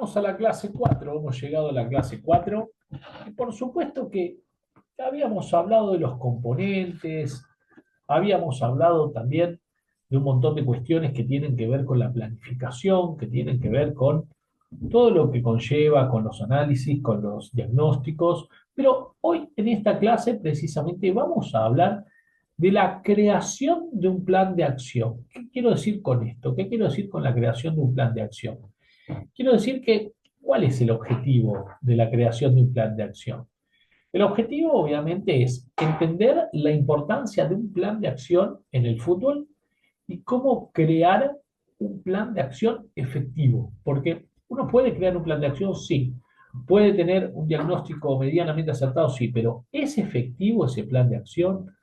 Llegamos a la clase 4, hemos llegado a la clase 4 y por supuesto que habíamos hablado de los componentes, habíamos hablado también de un montón de cuestiones que tienen que ver con la planificación, que tienen que ver con todo lo que conlleva, con los análisis, con los diagnósticos, pero hoy en esta clase precisamente vamos a hablar de la creación de un plan de acción. ¿Qué quiero decir con esto? ¿Qué quiero decir con la creación de un plan de acción? Quiero decir que, ¿cuál es el objetivo de la creación de un plan de acción? El objetivo, obviamente, es entender la importancia de un plan de acción en el fútbol y cómo crear un plan de acción efectivo. Porque uno puede crear un plan de acción, sí. Puede tener un diagnóstico medianamente acertado, sí, pero ¿es efectivo ese plan de acción?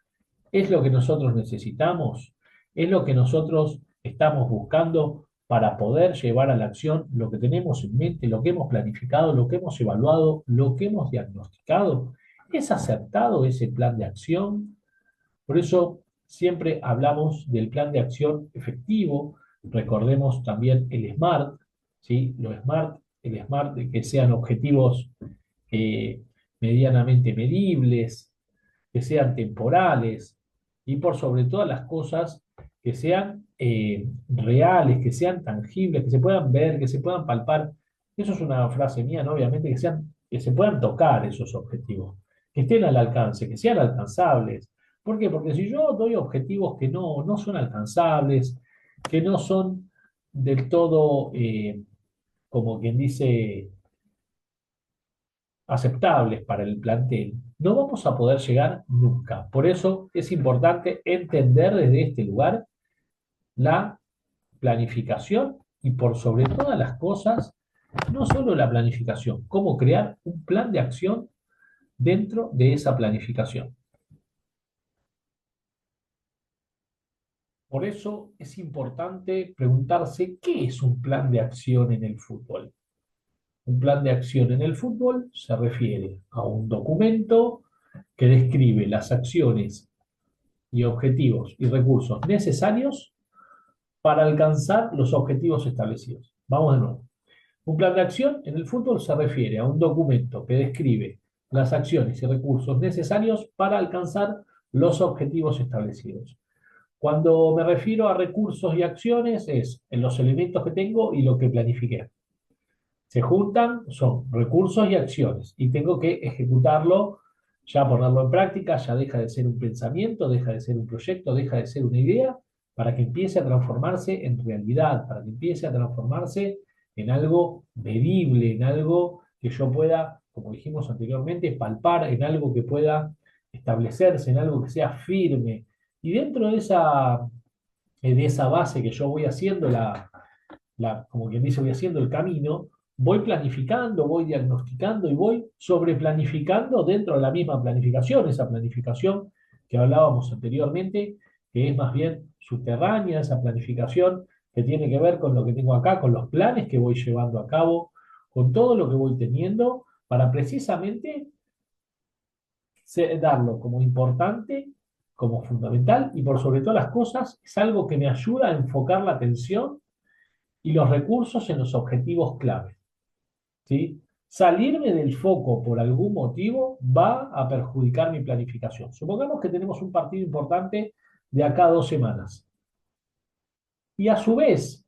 ¿Es lo que nosotros necesitamos? ¿Es lo que nosotros estamos buscando para poder llevar a la acción lo que tenemos en mente, lo que hemos planificado, lo que hemos evaluado, lo que hemos diagnosticado? ¿Es acertado ese plan de acción? Por eso siempre hablamos del plan de acción efectivo. Recordemos también el SMART, ¿sí? Lo SMART, el SMART de que sean objetivos eh, medianamente medibles, que sean temporales y por sobre todas las cosas que sean reales, que sean tangibles, que se puedan ver, que se puedan palpar. Eso es una frase mía, ¿no? Obviamente, que se puedan tocar esos objetivos, que estén al alcance, que sean alcanzables. ¿Por qué? Porque si yo doy objetivos que no son alcanzables, que no son del todo, como quien dice, aceptables para el plantel, no vamos a poder llegar nunca. Por eso es importante entender desde este lugar la planificación y por sobre todas las cosas, no solo la planificación, cómo crear un plan de acción dentro de esa planificación. Por eso es importante preguntarse qué es un plan de acción en el fútbol. Un plan de acción en el fútbol se refiere a un documento que describe las acciones y objetivos y recursos necesarios para alcanzar los objetivos establecidos. Vamos de nuevo. Un plan de acción en el fútbol se refiere a un documento que describe las acciones y recursos necesarios para alcanzar los objetivos establecidos. Cuando me refiero a recursos y acciones es en los elementos que tengo y lo que planifiqué. Se juntan, son recursos y acciones, y tengo que ejecutarlo, ya ponerlo en práctica, ya deja de ser un pensamiento, deja de ser un proyecto, deja de ser una idea, para que empiece a transformarse en realidad, para que empiece a transformarse en algo medible, en algo que yo pueda, como dijimos anteriormente, palpar, en algo que pueda establecerse, en algo que sea firme. Y dentro de esa base que yo voy haciendo, como quien dice, voy haciendo el camino, voy planificando, voy diagnosticando y voy sobreplanificando dentro de la misma planificación, esa planificación que hablábamos anteriormente, que es más bien subterránea, esa planificación que tiene que ver con lo que tengo acá, con los planes que voy llevando a cabo, con todo lo que voy teniendo, para precisamente darlo como importante, como fundamental y por sobre todas las cosas, es algo que me ayuda a enfocar la atención y los recursos en los objetivos clave, ¿sí? Salirme del foco por algún motivo va a perjudicar mi planificación. Supongamos que tenemos un partido importante de acá a 2 semanas. Y a su vez,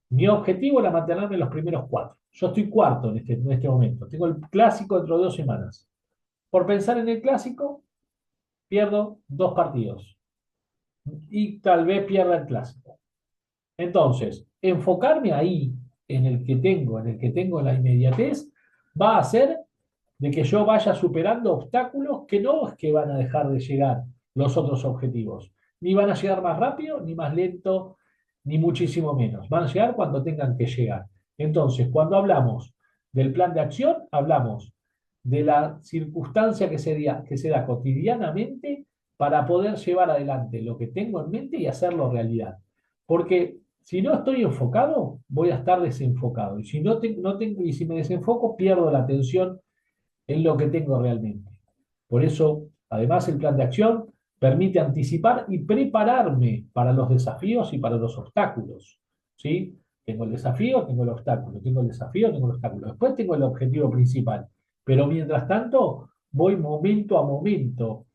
mi objetivo era mantenerme en los primeros 4. Yo estoy cuarto en este momento. Tengo el clásico dentro de 2 semanas. Por pensar en el clásico, pierdo 2 partidos. Y tal vez pierda el clásico. Entonces, enfocarme ahí, en el que tengo la inmediatez, va a hacer de que yo vaya superando obstáculos que no es que van a dejar de llegar los otros objetivos. Ni van a llegar más rápido, ni más lento, ni muchísimo menos. Van a llegar cuando tengan que llegar. Entonces, cuando hablamos del plan de acción, hablamos de la circunstancia que se da cotidianamente para poder llevar adelante lo que tengo en mente y hacerlo realidad. Porque si no estoy enfocado, voy a estar desenfocado. Y si no tengo, y si me desenfoco, pierdo la atención en lo que tengo realmente. Por eso, además, el plan de acción permite anticipar y prepararme para los desafíos y para los obstáculos, ¿sí? Tengo el desafío, tengo el obstáculo, tengo el desafío, tengo el obstáculo. Después tengo el objetivo principal. Pero mientras tanto, voy momento a momento,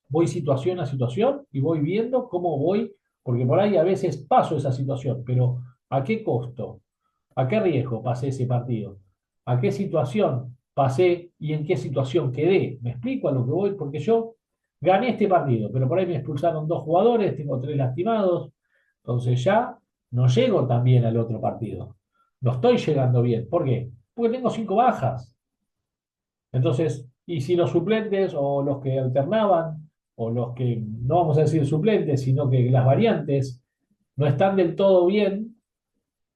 voy situación a situación y voy viendo cómo voy, porque por ahí a veces paso esa situación, pero ¿a qué costo? ¿A qué riesgo pasé ese partido? ¿A qué situación pasé y en qué situación quedé? ¿Me explico a lo que voy? Porque yo gané este partido, pero por ahí me expulsaron dos jugadores, tengo tres lastimados, entonces ya no llego tan bien al otro partido. No estoy llegando bien. ¿Por qué? Porque tengo cinco bajas. Entonces, y si los suplentes o los que alternaban, o los que, no vamos a decir suplentes, sino que las variantes no están del todo bien,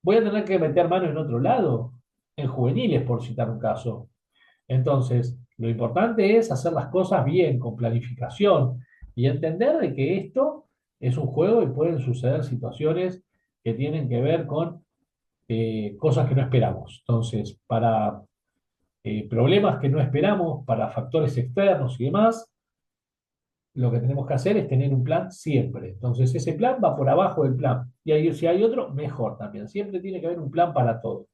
voy a tener que meter mano en otro lado, en juveniles, por citar un caso. Entonces, lo importante es hacer las cosas bien, con planificación, y entender de que esto es un juego y pueden suceder situaciones que tienen que ver con cosas que no esperamos. Entonces, para problemas que no esperamos, para factores externos y demás, lo que tenemos que hacer es tener un plan siempre. Entonces, ese plan va por abajo del plan. Y ahí, si hay otro, mejor también. Siempre tiene que haber un plan para todo.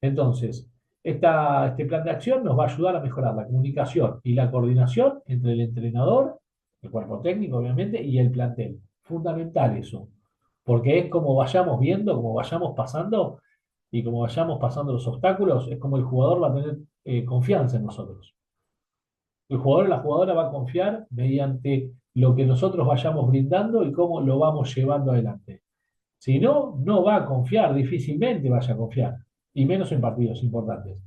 Entonces, este plan de acción nos va a ayudar a mejorar la comunicación y la coordinación entre el entrenador, el cuerpo técnico, obviamente, y el plantel. Fundamental eso. Porque es como vayamos viendo, como vayamos pasando y como vayamos pasando los obstáculos, es como el jugador va a tener confianza en nosotros. El jugador o la jugadora va a confiar mediante lo que nosotros vayamos brindando y cómo lo vamos llevando adelante. Si no, no va a confiar, difícilmente vaya a confiar, y menos en partidos importantes.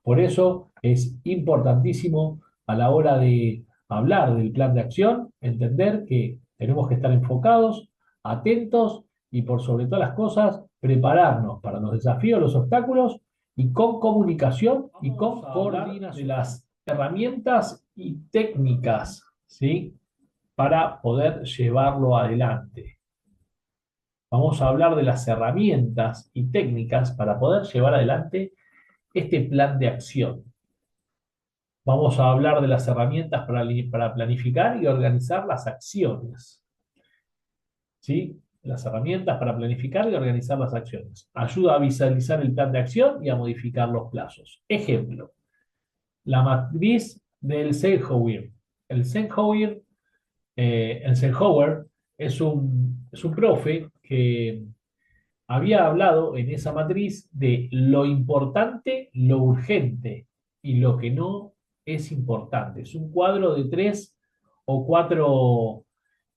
Por eso es importantísimo a la hora de hablar del plan de acción, entender que tenemos que estar enfocados, atentos y por sobre todas las cosas, prepararnos para los desafíos, los obstáculos y con comunicación y con coordinación de las herramientas y técnicas, ¿sí? Para poder llevarlo adelante. Vamos a hablar de las herramientas y técnicas para poder llevar adelante este plan de acción. Vamos a hablar de las herramientas para planificar y organizar las acciones. ¿Sí? Las herramientas para planificar y organizar las acciones. Ayuda a visualizar el plan de acción y a modificar los plazos. Ejemplo, la matriz del Eisenhower. El Eisenhower, Eisenhower es un profe que había hablado en esa matriz de lo importante, lo urgente y lo que no es importante. Es un cuadro de tres o cuatro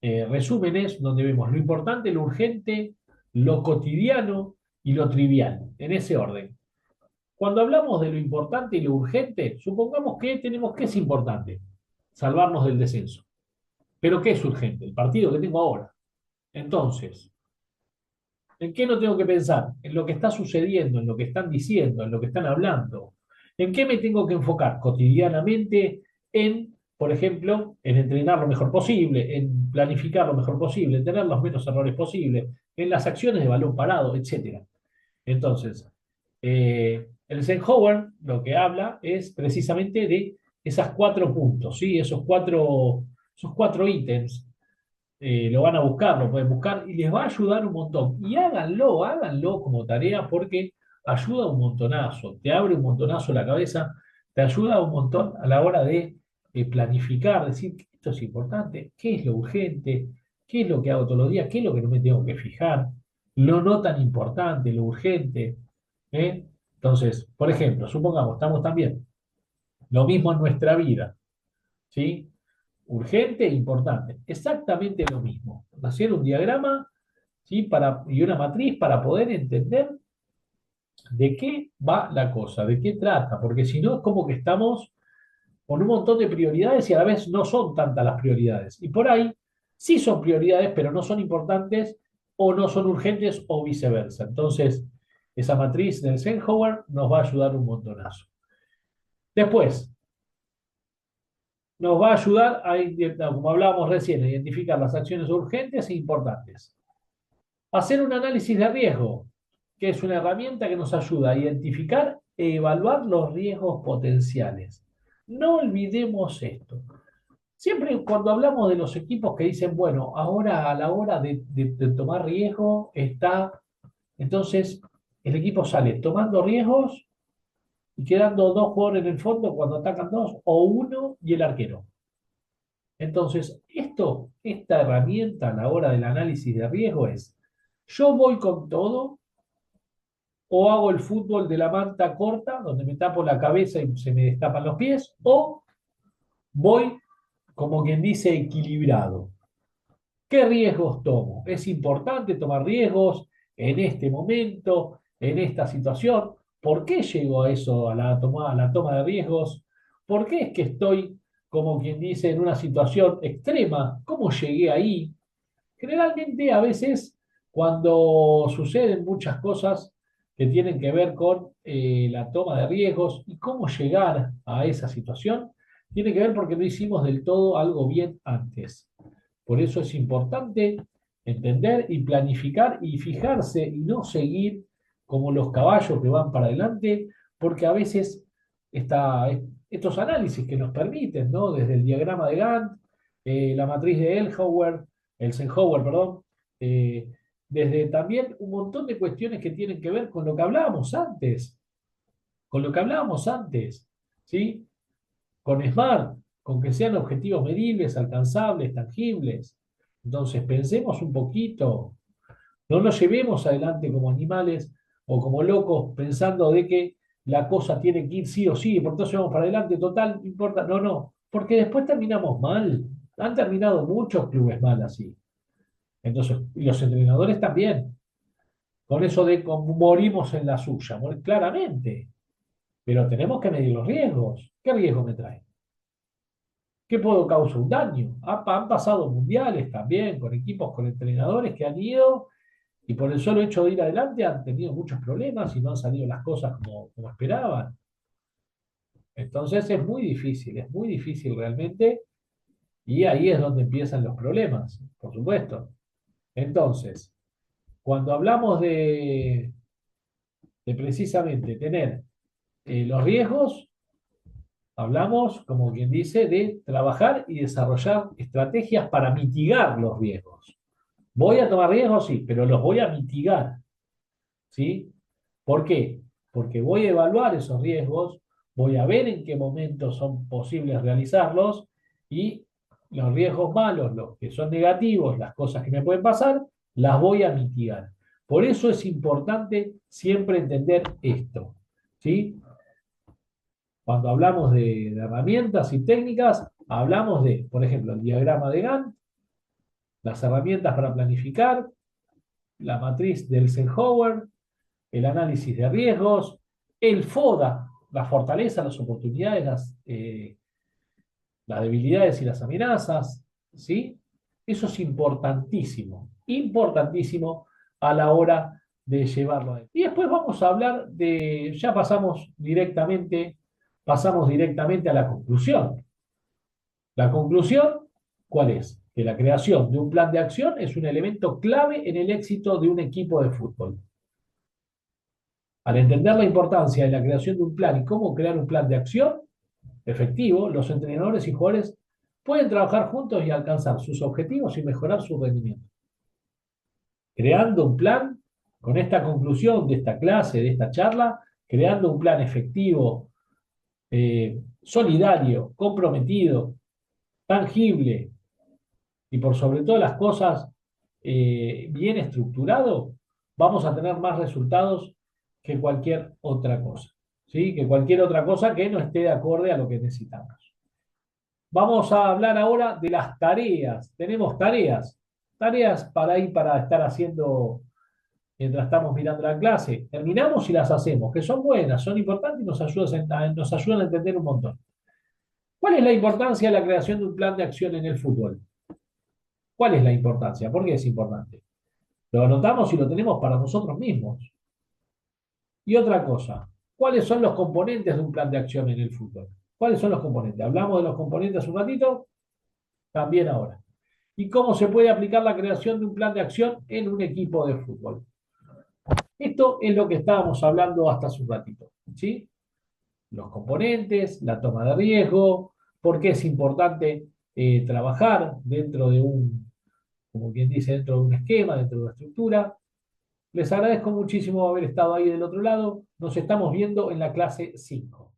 resúmenes donde vemos lo importante, lo urgente, lo cotidiano y lo trivial, en ese orden. Cuando hablamos de lo importante y lo urgente, supongamos que tenemos que es importante, salvarnos del descenso. Pero ¿qué es urgente? El partido que tengo ahora. Entonces, ¿en qué no tengo que pensar? En lo que está sucediendo, en lo que están diciendo, en lo que están hablando. ¿En qué me tengo que enfocar cotidianamente? En, por ejemplo, en entrenar lo mejor posible, en planificar lo mejor posible, en tener los menos errores posibles, en las acciones de balón parado, etcétera. Entonces, el Eisenhower lo que habla es precisamente de esas cuatro puntos, ¿sí? Esos cuatro ítems lo van a buscar, lo pueden buscar y les va a ayudar un montón. Y háganlo, háganlo como tarea porque ayuda un montonazo, te abre un montonazo la cabeza, te ayuda un montón a la hora de planificar, decir que esto es importante, qué es lo urgente, qué es lo que hago todos los días, qué es lo que no me tengo que fijar, lo no tan importante, lo urgente. ¿Eh? Entonces, por ejemplo, supongamos, estamos también, lo mismo en nuestra vida, ¿sí? Urgente e importante. Exactamente lo mismo. Hacer un diagrama, ¿sí? Y una matriz para poder entender de qué va la cosa, de qué trata, porque si no es como que estamos con un montón de prioridades y a la vez no son tantas las prioridades. Y por ahí sí son prioridades, pero no son importantes o no son urgentes o viceversa. Entonces, esa matriz del Eisenhower nos va a ayudar un montonazo. Después, nos va a ayudar como hablábamos recién, a identificar las acciones urgentes e importantes. Hacer un análisis de riesgo, que es una herramienta que nos ayuda a identificar e evaluar los riesgos potenciales. No olvidemos esto. Siempre cuando hablamos de los equipos que dicen, bueno, ahora a la hora de tomar riesgo está, entonces el equipo sale tomando riesgos y quedando dos jugadores en el fondo cuando atacan dos, o uno y el arquero. Entonces, esta herramienta a la hora del análisis de riesgo es, yo voy con todo o hago el fútbol de la manta corta, donde me tapo la cabeza y se me destapan los pies, o voy, como quien dice, equilibrado. ¿Qué riesgos tomo? Es importante tomar riesgos en este momento, en esta situación. ¿Por qué llego a eso, a la toma de riesgos? ¿Por qué es que estoy, como quien dice, en una situación extrema? ¿Cómo llegué ahí? Generalmente, a veces, cuando suceden muchas cosas que tienen que ver con la toma de riesgos y cómo llegar a esa situación, tiene que ver porque no hicimos del todo algo bien antes. Por eso es importante entender y planificar y fijarse y no seguir como los caballos que van para adelante, porque a veces estos análisis que nos permiten, ¿no? Desde el diagrama de Gantt, la matriz de Eisenhower, perdón, eh, desde también un montón de cuestiones que tienen que ver con lo que hablábamos antes, con lo que hablábamos antes, ¿sí? Con SMART, con que sean objetivos medibles, alcanzables, tangibles. Entonces, pensemos un poquito, no nos llevemos adelante como animales o como locos pensando de que la cosa tiene que ir sí o sí, por entonces vamos para adelante, total, no importa. No, no, porque después terminamos mal. Han terminado muchos clubes mal así. Entonces, y los entrenadores también, con eso de como morimos en la suya, claramente, pero tenemos que medir los riesgos. ¿Qué riesgo me trae? ¿Qué puedo causar un daño? Han pasado mundiales también con equipos, con entrenadores que han ido y por el solo hecho de ir adelante han tenido muchos problemas y no han salido las cosas como esperaban. Entonces es muy difícil realmente y ahí es donde empiezan los problemas, por supuesto. Entonces, cuando hablamos de precisamente tener los riesgos, hablamos, como quien dice, de trabajar y desarrollar estrategias para mitigar los riesgos. Voy a tomar riesgos, sí, pero los voy a mitigar, ¿sí? ¿Por qué? Porque voy a evaluar esos riesgos, voy a ver en qué momentos son posibles realizarlos y los riesgos malos, los que son negativos, las cosas que me pueden pasar, las voy a mitigar. Por eso es importante siempre entender esto, ¿sí? Cuando hablamos de herramientas y técnicas, hablamos de, por ejemplo, el diagrama de Gantt, las herramientas para planificar, la matriz de Eisenhower, el análisis de riesgos, el FODA, la fortaleza, las oportunidades, las debilidades y las amenazas, ¿sí? Eso es importantísimo, importantísimo a la hora de llevarlo ahí. Y después vamos a hablar de, ya pasamos directamente a la conclusión. La conclusión, ¿cuál es? Que la creación de un plan de acción es un elemento clave en el éxito de un equipo de fútbol. Al entender la importancia de la creación de un plan y cómo crear un plan de acción efectivo, los entrenadores y jugadores pueden trabajar juntos y alcanzar sus objetivos y mejorar su rendimiento. Creando un plan, con esta conclusión de esta clase, de esta charla, creando un plan efectivo, solidario, comprometido, tangible y por sobre todas las cosas bien estructurado, vamos a tener más resultados que cualquier otra cosa. ¿Sí? Que cualquier otra cosa que no esté de acorde a lo que necesitamos. Vamos a hablar ahora de las tareas. Tenemos tareas para ir para estar haciendo mientras estamos mirando la clase. Terminamos y las hacemos, que son buenas, son importantes y nos ayudan a entender un montón. ¿Cuál es la importancia de la creación de un plan de acción en el fútbol? ¿Cuál es la importancia? ¿Por qué es importante? Lo anotamos y lo tenemos para nosotros mismos. Y otra cosa, ¿cuáles son los componentes de un plan de acción en el fútbol? ¿Cuáles son los componentes? Hablamos de los componentes hace un ratito, también ahora. ¿Y cómo se puede aplicar la creación de un plan de acción en un equipo de fútbol? Esto es lo que estábamos hablando hasta hace un ratito, ¿sí? Los componentes, la toma de riesgo, por qué es importante trabajar dentro de como quien dice, dentro de un esquema, dentro de una estructura, Les agradezco muchísimo haber estado ahí del otro lado. Nos estamos viendo en la clase 5.